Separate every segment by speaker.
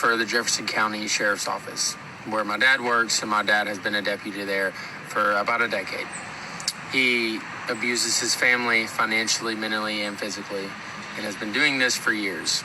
Speaker 1: for the Jefferson County Sheriff's Office, where my dad works, and my dad has been a deputy there for about a decade. He abuses his family financially, mentally, and physically, and has been doing this for years.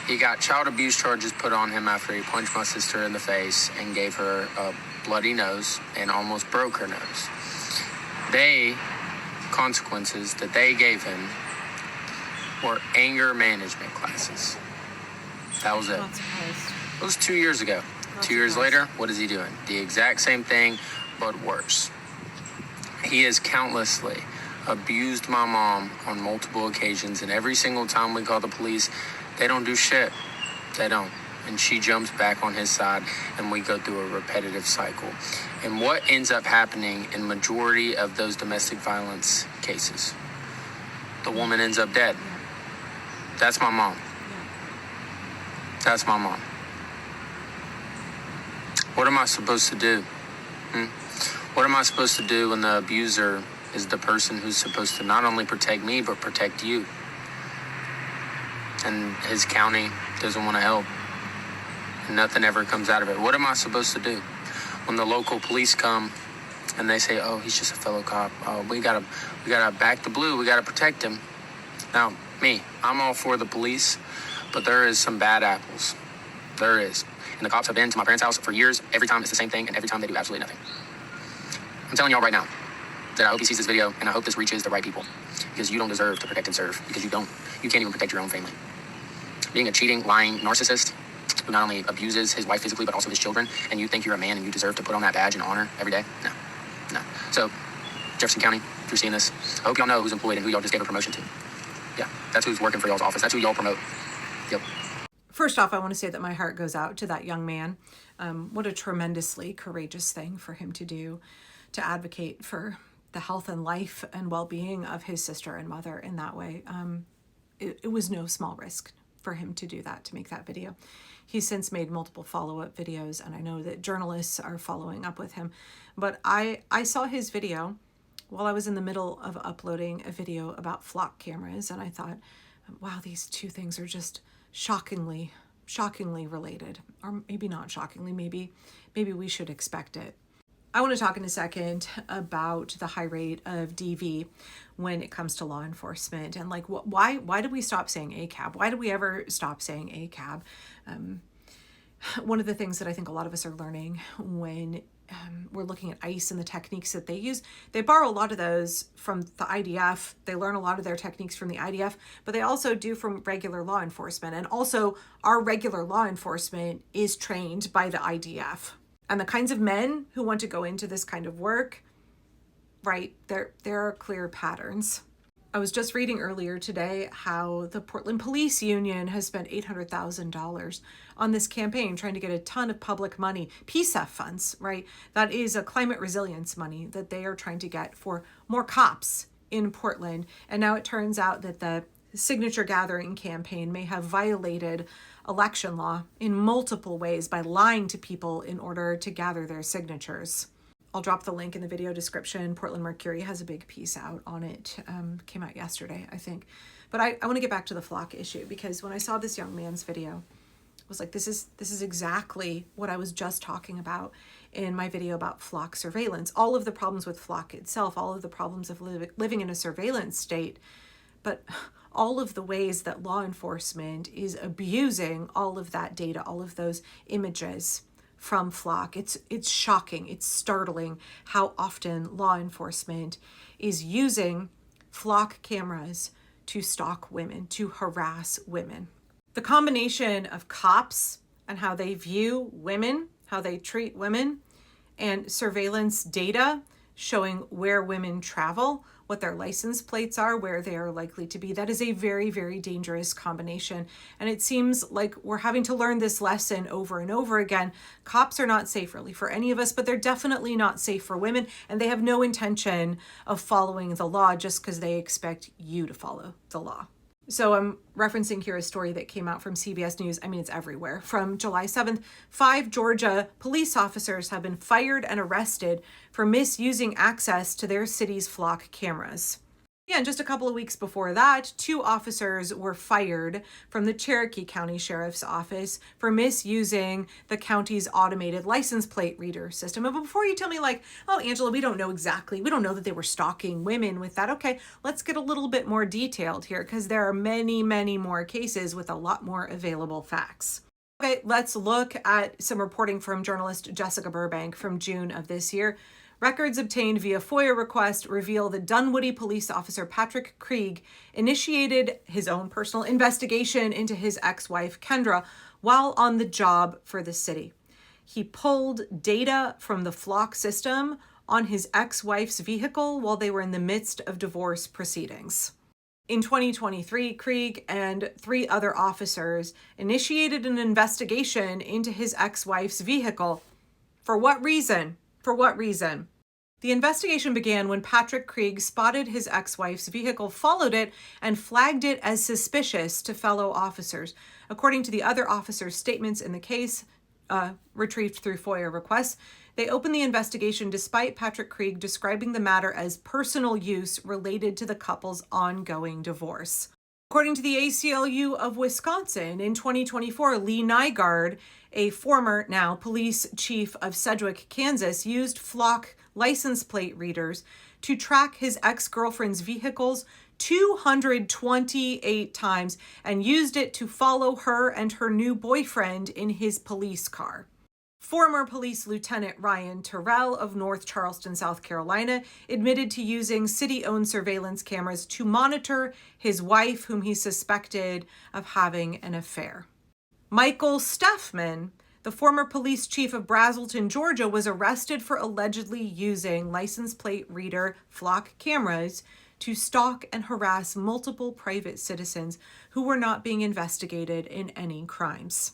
Speaker 1: He got child abuse charges put on him after he punched my sister in the face and gave her a bloody nose and almost broke her nose. Consequences that they gave him were anger management classes. That was it. It was 2 years ago. 2 years later, what is he doing? The exact same thing, but worse. He has countlessly abused my mom on multiple occasions, and every single time we call the police, they don't do shit. They don't. And she jumps back on his side, and we go through a repetitive cycle. And what ends up happening in majority of those domestic violence cases? The woman ends up dead. That's my mom. That's my mom. What am I supposed to do? What am I supposed to do when the abuser is the person who's supposed to not only protect me, but protect you? And his county doesn't want to help. And nothing ever comes out of it. What am I supposed to do when the local police come and they say, oh, he's just a fellow cop. Oh, we gotta back the blue. We gotta protect him. Now, I'm all for the police, but there is some bad apples. There is. And the cops have been to my parents' house for years. Every time it's the same thing, and every time they do absolutely nothing. I'm telling y'all right now that I hope he sees this video, and I hope this reaches the right people, because you don't deserve to protect and serve, because you don't. You can't even protect your own family. Being a cheating, lying narcissist who not only abuses his wife physically, but also his children, and you think you're a man and you deserve to put on that badge and honor every day? No. So, Jefferson County, if you're seeing this, I hope y'all know who's employed and who y'all just gave a promotion to. Yeah, that's who's working for y'all's office. That's who y'all promote. Yep.
Speaker 2: First off, I want to say that my heart goes out to that young man. What a tremendously courageous thing for him to do, to advocate for the health and life and well-being of his sister and mother in that way. It was no small risk for him to do that, to make that video. He's since made multiple follow-up videos, and I know that journalists are following up with him. But I saw his video while I was in the middle of uploading a video about flock cameras, and I thought, wow, these two things are just shockingly related. Or maybe not shockingly, maybe we should expect it. I want to talk in a second about the high rate of DV when it comes to law enforcement, and like why did we stop saying ACAB? Why did we ever stop saying ACAB? One of the things that I think a lot of us are learning when we're looking at ICE and the techniques that they use, they borrow a lot of those from the IDF. They learn a lot of their techniques from the IDF, but they also do from regular law enforcement. And also our regular law enforcement is trained by the IDF. And the kinds of men who want to go into this kind of work, right, there are clear patterns. I was just reading earlier today how the Portland Police Union has spent $800,000 on this campaign trying to get a ton of public money, PSEF funds, right? That is a climate resilience money that they are trying to get for more cops in Portland. And now it turns out that the signature gathering campaign may have violated election law in multiple ways by lying to people in order to gather their signatures. I'll drop the link in the video description. Portland Mercury has a big piece out on it. Came out yesterday, I think. But I want to get back to the flock issue, because when I saw this young man's video, I was like, this is exactly what I was just talking about in my video about flock surveillance. All of the problems with flock itself, all of the problems of living in a surveillance state, but all of the ways that law enforcement is abusing all of that data, all of those images from flock. It's shocking, it's startling how often law enforcement is using flock cameras to stalk women, to harass women. The combination of cops and how they view women, how they treat women, and surveillance data showing where women travel, what their license plates are, where they are likely to be. That is a very, very dangerous combination. And it seems like we're having to learn this lesson over and over again. Cops are not safe really for any of us, but they're definitely not safe for women. And they have no intention of following the law just because they expect you to follow the law. So I'm referencing here a story that came out from CBS News. I mean, it's everywhere. From July 7th, 5 Georgia police officers have been fired and arrested for misusing access to their city's flock cameras. Yeah, and just a couple of weeks before that, 2 officers were fired from the Cherokee County Sheriff's Office for misusing the county's automated license plate reader system. But before you tell me like, oh, Angela, we don't know that they were stalking women with that. Okay, let's get a little bit more detailed here because there are many, many more cases with a lot more available facts. Okay, let's look at some reporting from journalist Jessica Burbank from June of this year. Records obtained via FOIA request reveal that Dunwoody police officer Patrick Krieg initiated his own personal investigation into his ex-wife Kendra while on the job for the city. He pulled data from the flock system on his ex-wife's vehicle while they were in the midst of divorce proceedings. In 2023, Krieg and 3 other officers initiated an investigation into his ex-wife's vehicle. For what reason? For what reason? The investigation began when Patrick Krieg spotted his ex-wife's vehicle, followed it, and flagged it as suspicious to fellow officers. According to the other officers' statements in the case, retrieved through FOIA requests, they opened the investigation despite Patrick Krieg describing the matter as personal use related to the couple's ongoing divorce. According to the ACLU of Wisconsin, in 2024, Lee Nygaard, a former now police chief of Sedgwick, Kansas, used flock license plate readers to track his ex-girlfriend's vehicles 228 times and used it to follow her and her new boyfriend in his police car. Former Police Lieutenant Ryan Terrell of North Charleston, South Carolina, admitted to using city-owned surveillance cameras to monitor his wife, whom he suspected of having an affair. Michael Steffman, the former police chief of Brazelton, Georgia, was arrested for allegedly using license plate reader flock cameras to stalk and harass multiple private citizens who were not being investigated in any crimes.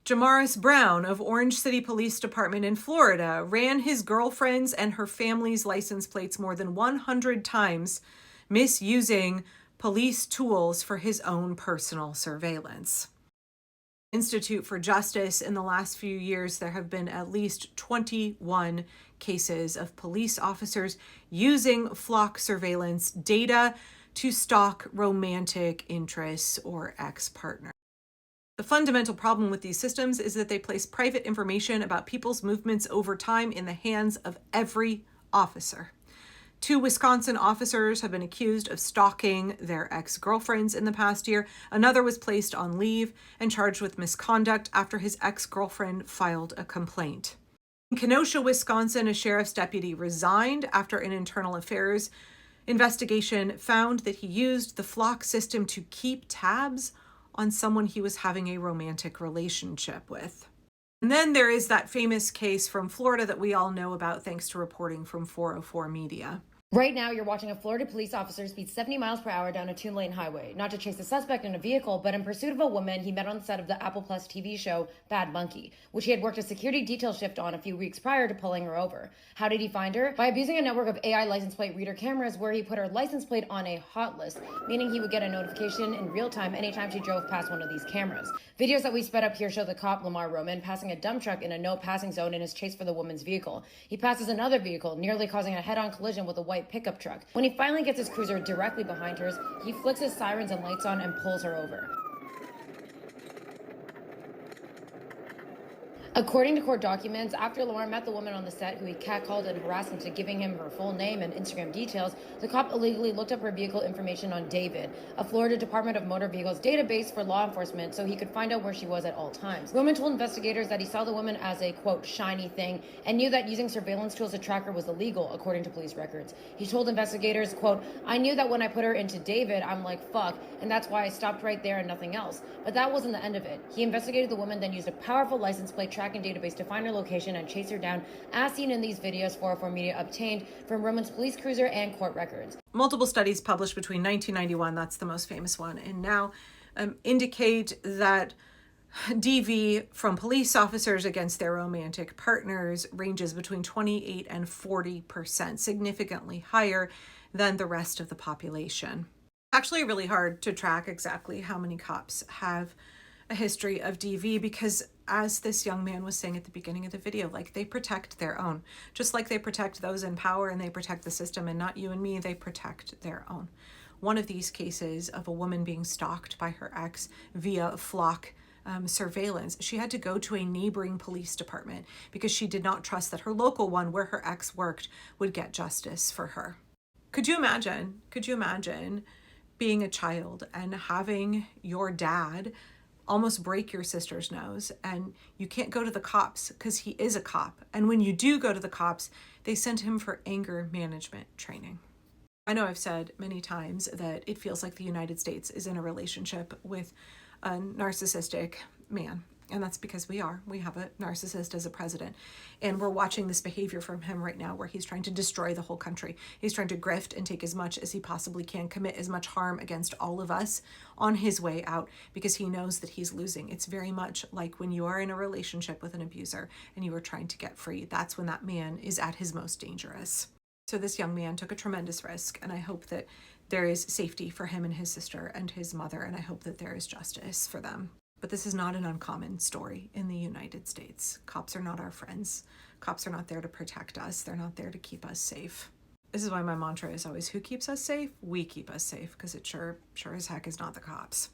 Speaker 2: Jamaris Brown of Orange City Police Department in Florida ran his girlfriend's and her family's license plates more than 100 times, misusing police tools for his own personal surveillance. Institute for Justice, in the last few years, there have been at least 21 cases of police officers using flock surveillance data to stalk romantic interests or ex-partners. The fundamental problem with these systems is that they place private information about people's movements over time in the hands of every officer. 2 Wisconsin officers have been accused of stalking their ex-girlfriends in the past year. Another was placed on leave and charged with misconduct after his ex-girlfriend filed a complaint. In Kenosha, Wisconsin, a sheriff's deputy resigned after an internal affairs investigation found that he used the flock system to keep tabs on someone he was having a romantic relationship with. And then there is that famous case from Florida that we all know about thanks to reporting from 404 Media.
Speaker 3: Right now, you're watching a Florida police officer speed 70 miles per hour down a 2-lane highway, not to chase a suspect in a vehicle, but in pursuit of a woman he met on the set of the Apple Plus TV show Bad Monkey, which he had worked a security detail shift on a few weeks prior to pulling her over. How did he find her? By abusing a network of AI license plate reader cameras where he put her license plate on a hot list, meaning he would get a notification in real time anytime she drove past one of these cameras. Videos that we sped up here show the cop, Lamar Roman, passing a dump truck in a no passing zone in his chase for the woman's vehicle. He passes another vehicle, nearly causing a head-on collision with a white pickup truck. When he finally gets his cruiser directly behind hers, he flicks his sirens and lights on and pulls her over. According to court documents, after Lamar met the woman on the set who he catcalled and harassed into giving him her full name and Instagram details, the cop illegally looked up her vehicle information on David, a Florida Department of Motor Vehicles database for law enforcement, so he could find out where she was at all times. Roman told investigators that he saw the woman as a, quote, shiny thing, and knew that using surveillance tools to track her was illegal, according to police records. He told investigators, quote, I knew that when I put her into David, I'm like, fuck, and that's why I stopped right there and nothing else. But that wasn't the end of it. He investigated the woman, then used a powerful license plate tracking database to find her location and chase her down, as seen in these videos 404 Media obtained from Roman's police cruiser and court records.
Speaker 2: Multiple studies published between 1991, that's the most famous one, and now indicate that DV from police officers against their romantic partners ranges between 28 and 40%, significantly higher than the rest of the population. Actually really hard to track exactly how many cops have a history of DV because as this young man was saying at the beginning of the video, like, they protect their own, just like they protect those in power and they protect the system, and not you and me, they protect their own. One of these cases of a woman being stalked by her ex via flock surveillance, she had to go to a neighboring police department because she did not trust that her local one, where her ex worked, would get justice for her. Could you imagine being a child and having your dad almost break your sister's nose, and you can't go to the cops because he is a cop, and when you do go to the cops, they send him for anger management training? I know I've said many times that it feels like the United States is in a relationship with a narcissistic man. And that's because we have a narcissist as a president. And we're watching this behavior from him right now where he's trying to destroy the whole country. He's trying to grift and take as much as he possibly can, commit as much harm against all of us on his way out, because he knows that he's losing. It's very much like when you are in a relationship with an abuser and you are trying to get free. That's when that man is at his most dangerous. So this young man took a tremendous risk, and I hope that there is safety for him and his sister and his mother, and I hope that there is justice for them. But this is not an uncommon story in the United States. Cops are not our friends. Cops are not there to protect us. They're not there to keep us safe. This is why my mantra is always, who keeps us safe? We keep us safe, because it sure as heck is not the cops.